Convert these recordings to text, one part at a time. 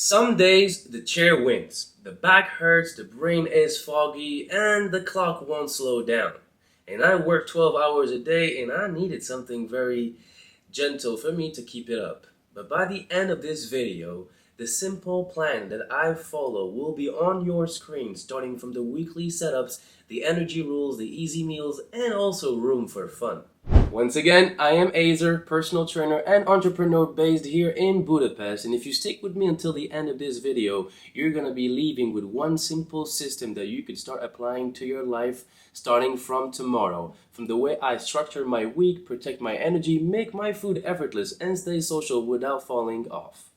Some days the chair wins, the back hurts, the brain is foggy, and the clock won't slow down. And I work 12 hours a day and I needed something very gentle for me to keep it up. But by the end of this video, the simple plan that I follow will be on your screen, starting from the weekly setups, the energy rules, the easy meals, and also room for fun. Once again, I am Azer, personal trainer and entrepreneur based here in Budapest, and if you stick with me until the end of this video, you're gonna be leaving with one simple system that you could start applying to your life starting from tomorrow. From the way I structure my week, protect my energy, make my food effortless, and stay social without falling off.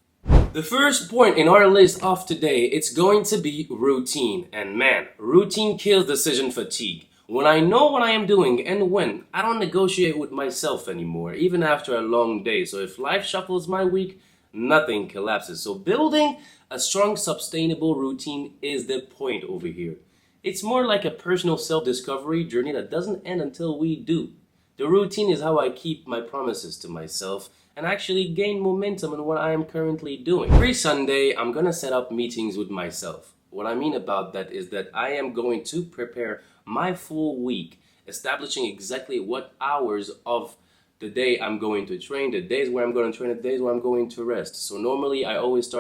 The first point in our list of today, it's going to be routine. And man, routine kills decision fatigue. When I know what I am doing and when, I don't negotiate with myself anymore, even after a long day. So if life shuffles my week, nothing collapses. So building a strong, sustainable routine is the point over here. It's more like a personal self-discovery journey that doesn't end until we do. The routine is how I keep my promises to myself and actually gain momentum in what I am currently doing. Every Sunday, I'm gonna set up meetings with myself. What I mean about that is that I am going to prepare my full week, establishing exactly what hours of the day I'm going to train, the days where I'm going to train, the days where I'm going to rest. So normally I always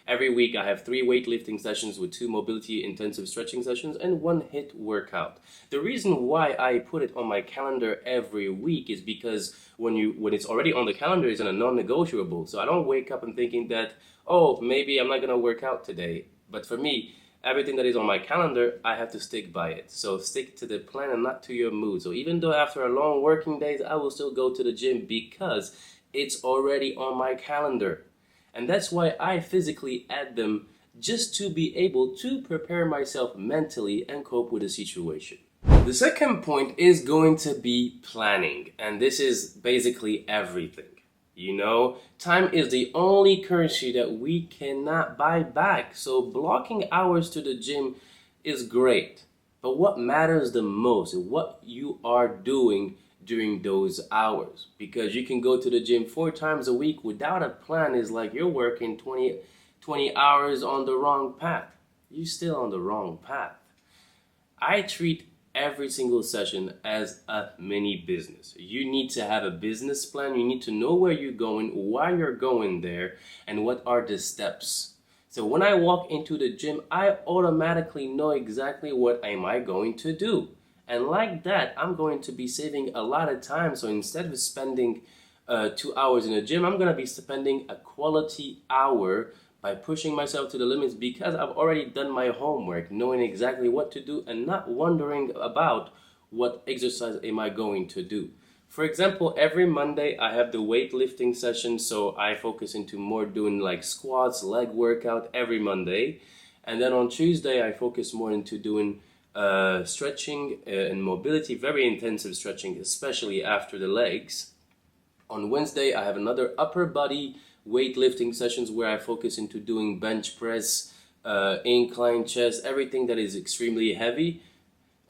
every week I have 3 weightlifting sessions with 2 mobility intensive stretching sessions and 1 HIIT workout. The reason why I put it on my calendar every week is because when it's already on the calendar, it's a non-negotiable. So I don't wake up and thinking that, oh, maybe I'm not going to work out today. But for me, everything that is on my calendar, I have to stick by it. So stick to the plan and not to your mood. So even though after a long working day, I will still go to the gym because it's already on my calendar. And that's why I physically add them, just to be able to prepare myself mentally and cope with the situation. The second point is going to be planning. And this is basically everything. You know, time is the only currency that we cannot buy back. So blocking hours to the gym is great. But what matters the most is what you are doing during those hours. Because you can go to the gym 4 times a week without a plan. Is like you're working 20 hours on the wrong path. You're still on the wrong path. I treat every single session as a mini business. You need to have a business plan. You need to know where you're going, why you're going there, and what are the steps. So when I walk into the gym, I automatically know exactly what am I going to do. And like that, I'm going to be saving a lot of time. So instead of spending 2 hours in the gym, I'm going to be spending a quality hour by pushing myself to the limits because I've already done my homework, knowing exactly what to do and not wondering about what exercise am I going to do. For example, every Monday I have the weightlifting session, so I focus into more doing like squats, leg workout every Monday. And then on Tuesday I focus more into doing stretching and mobility, very intensive stretching, especially after the legs. On Wednesday I have another upper body weightlifting sessions where I focus into doing bench press, incline chest, everything that is extremely heavy.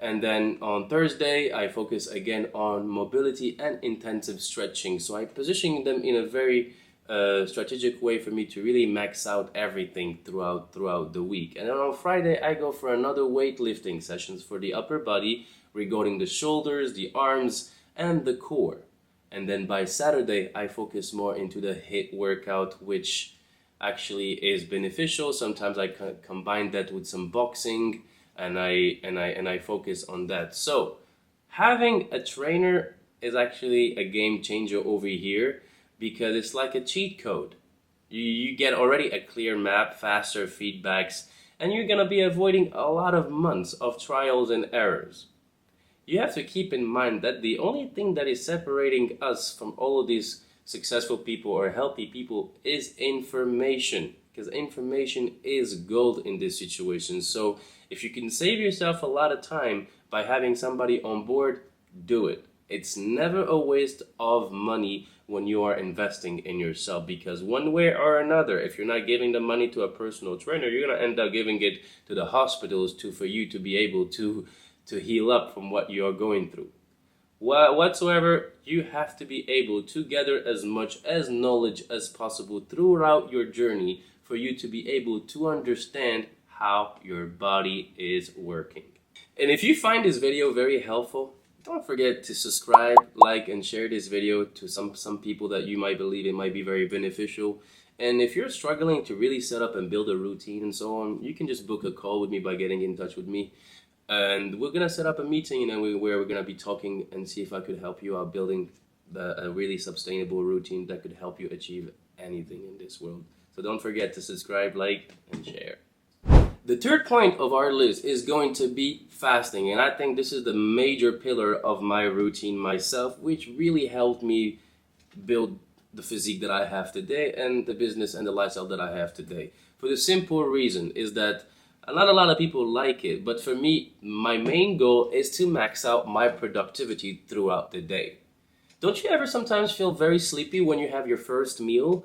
And then on Thursday, I focus again on mobility and intensive stretching. So I position them in a very strategic way for me to really max out everything throughout the week. And then on Friday, I go for another weightlifting sessions for the upper body regarding the shoulders, the arms, and the core. And then by Saturday, I focus more into the HIIT workout, which actually is beneficial. Sometimes I combine that with some boxing, and I focus on that. So having a trainer is actually a game changer over here because it's like a cheat code. You get already a clear map, faster feedbacks, and you're gonna be avoiding a lot of months of trials and errors. You have to keep in mind that the only thing that is separating us from all of these successful people or healthy people is information, because information is gold in this situation. So if you can save yourself a lot of time by having somebody on board, do it. It's never a waste of money when you are investing in yourself, because one way or another, if you're not giving the money to a personal trainer, you're going to end up giving it to the hospitals for you to be able to heal up from what you're going through. Whatsoever, you have to be able to gather as much as knowledge as possible throughout your journey for you to be able to understand how your body is working. And if you find this video very helpful, don't forget to subscribe, like, and share this video to some people that you might believe it might be very beneficial. And if you're struggling to really set up and build a routine and so on, you can just book a call with me by getting in touch with me. And we're going to set up a meeting where we're going to be talking and see if I could help you out building a really sustainable routine that could help you achieve anything in this world. So don't forget to subscribe, like, and share. The third point of our list is going to be fasting, and I think this is the major pillar of my routine myself, which really helped me build the physique that I have today and the business and the lifestyle that I have today. For the simple reason is that not a lot of people like it, but for me, my main goal is to max out my productivity throughout the day. Don't you ever sometimes feel very sleepy when you have your first meal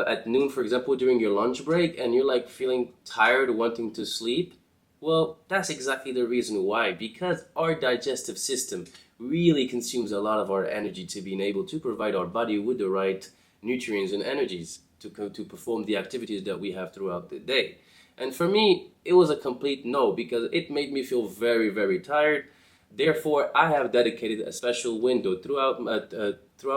at noon, for example, during your lunch break, and you're like feeling tired, wanting to sleep? Well, that's exactly the reason why, because our digestive system really consumes a lot of our energy to being able to provide our body with the right nutrients and energies to perform the activities that we have throughout the day. And for me, it was a complete no, because it made me feel very, very tired. Therefore, I have dedicated a special window throughout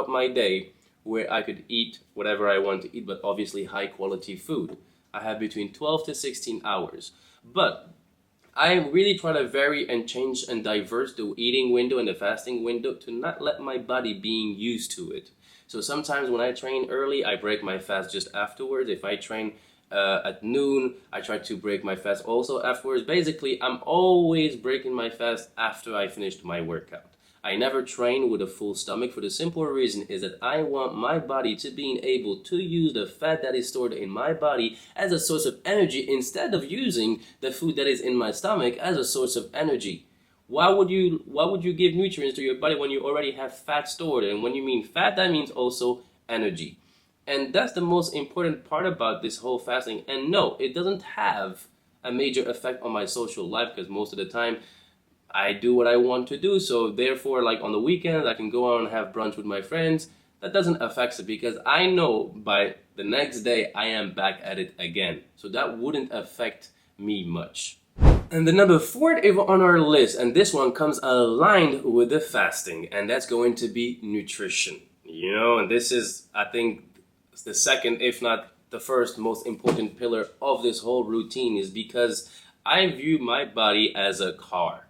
my day where I could eat whatever I want to eat, but obviously high quality food. I have between 12 to 16 hours. But I really try to vary and change and diverse the eating window and the fasting window to not let my body being used to it. So sometimes when I train early, I break my fast just afterwards. If I train at noon, I try to break my fast also afterwards. Basically, I'm always breaking my fast after I finished my workout. I never train with a full stomach for the simple reason is that I want my body to being able to use the fat that is stored in my body as a source of energy instead of using the food that is in my stomach as a source of energy. Why would you give nutrients to your body when you already have fat stored? And when you mean fat, that means also energy. And that's the most important part about this whole fasting. And no, it doesn't have a major effect on my social life because most of the time I do what I want to do. So therefore, like on the weekends, I can go out and have brunch with my friends. That doesn't affect it because I know by the next day I am back at it again. So that wouldn't affect me much. And the number 4 on our list, and this one comes aligned with the fasting, and that's going to be nutrition. And this is, I think, the second, if not the first most important pillar of this whole routine is because I view my body as a car.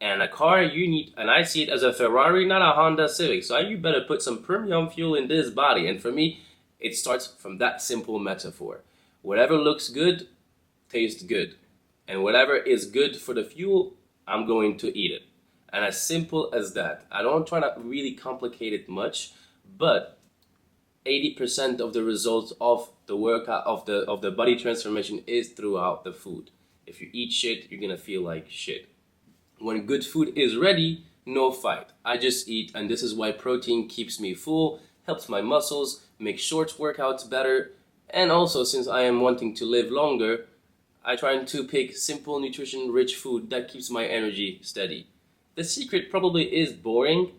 And a car and I see it as a Ferrari, not a Honda Civic. So you better put some premium fuel in this body. And for me, it starts from that simple metaphor. Whatever looks good, tastes good. And whatever is good for the fuel, I'm going to eat it. And as simple as that. I don't try to really complicate it much, but 80% of the results of the workout, of the body transformation is throughout the food. If you eat shit, you're going to feel like shit. When good food is ready, no fight. I just eat, and this is why protein keeps me full, helps my muscles, makes short workouts better, and also since I am wanting to live longer, I try to pick simple, nutrition-rich food that keeps my energy steady. The secret probably is boring,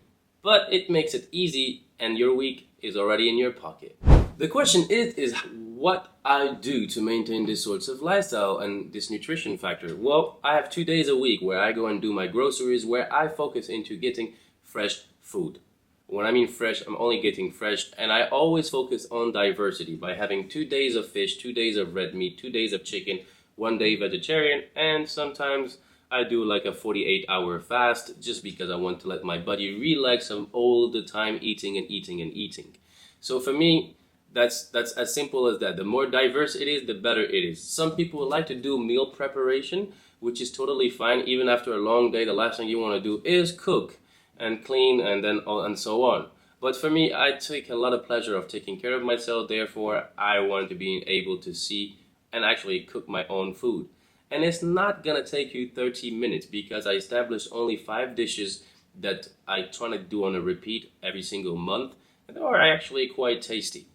but it makes it easy, and your week is already in your pocket. The question is what I do to maintain this sorts of lifestyle and this nutrition factor. Well, I have 2 days a week where I go and do my groceries, where I focus into getting fresh food. When I mean fresh, I'm only getting fresh, and I always focus on diversity by having 2 days of fish, 2 days of red meat, 2 days of chicken, 1 day vegetarian, and sometimes I do like a 48-hour fast just because I want to let my body relax. I'm all the time eating and eating and eating. So for me, that's as simple as that. The more diverse it is, the better it is. Some people like to do meal preparation, which is totally fine. Even after a long day, the last thing you want to do is cook and clean and so on. But for me, I take a lot of pleasure of taking care of myself. Therefore, I want to be able to see and actually cook my own food. And it's not gonna take you 30 minutes because I established only 5 dishes that I try to do on a repeat every single month, and they are actually quite tasty.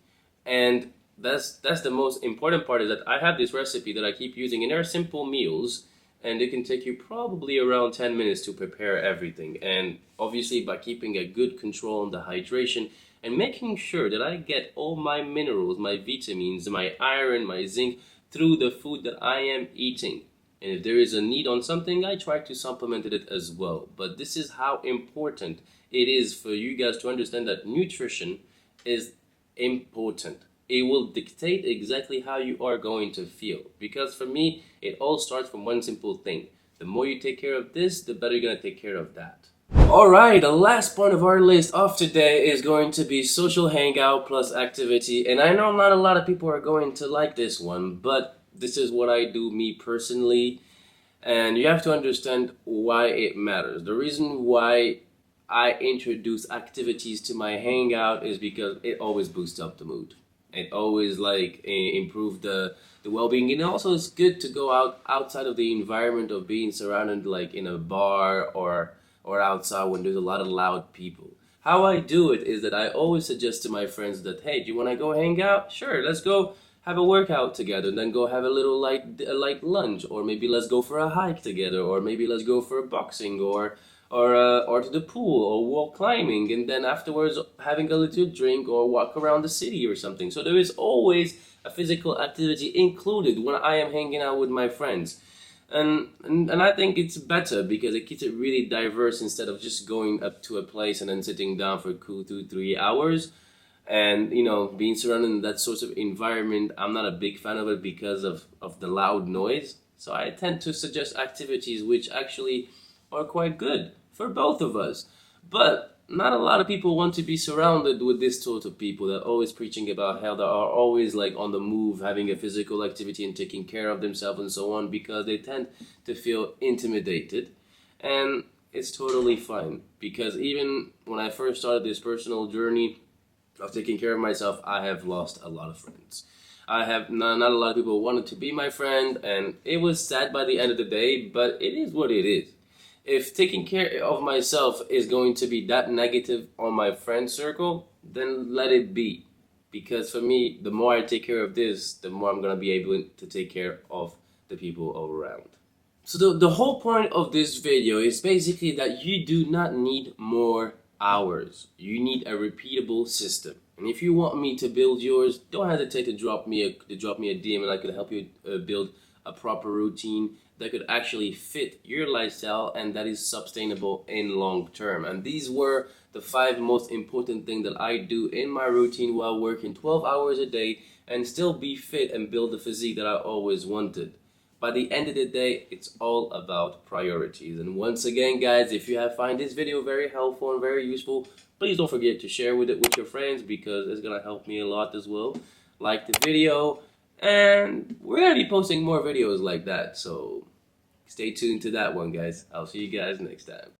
And that's the most important part, is that I have this recipe that I keep using, and they're simple meals, and it can take you probably around 10 minutes to prepare everything. And obviously by keeping a good control on the hydration, and making sure that I get all my minerals, my vitamins, my iron, my zinc through the food that I am eating. And if there is a need on something, I try to supplement it as well. But this is how important it is for you guys to understand that nutrition is important. It will dictate exactly how you are going to feel. Because for me, it all starts from one simple thing. The more you take care of this, the better you're going to take care of that. Alright, the last point of our list of today is going to be social hangout plus activity. And I know not a lot of people are going to like this one, but this is what I do, me personally. And you have to understand why it matters. The reason why I introduce activities to my hangout is because it always boosts up the mood. It always improve the well-being. And also it's good to go outside of the environment of being surrounded like in a bar or outside when there's a lot of loud people. How I do it is that I always suggest to my friends that, hey, do you want to go hang out? Sure, let's go have a workout together, and then go have a little light lunch, or maybe let's go for a hike together, or maybe let's go for boxing, or to the pool, or wall climbing, and then afterwards having a little drink or walk around the city or something. So there is always a physical activity included when I am hanging out with my friends. And I think it's better because it keeps it really diverse instead of just going up to a place and then sitting down for 2 to 3 hours. And being surrounded in that sort of environment, I'm not a big fan of it because of the loud noise. So I tend to suggest activities which actually are quite good for both of us. But not a lot of people want to be surrounded with this sort of people that are always preaching about how they are always like on the move, having a physical activity and taking care of themselves and so on, because they tend to feel intimidated. And it's totally fine, because even when I first started this personal journey of taking care of myself, I have lost a lot of friends. I have not a lot of people wanted to be my friend, and it was sad by the end of the day, but it is what it is. If taking care of myself is going to be that negative on my friend circle, then let it be. Because for me, the more I take care of this, the more I'm going to be able to take care of the people all around. So the whole point of this video is basically that you do not need more hours. You need a repeatable system. And if you want me to build yours, don't hesitate to drop me a DM, and I could help you build a proper routine that could actually fit your lifestyle and that is sustainable in long term. And these were the 5 most important things that I do in my routine while working 12 hours a day and still be fit and build the physique that I always wanted. By the end of the day, it's all about priorities. And once again, guys, if you have find this video very helpful and very useful, please don't forget to share it with your friends, because it's gonna help me a lot as well. Like the video, and we're gonna be posting more videos like that, so stay tuned to that one, guys. I'll see you guys next time.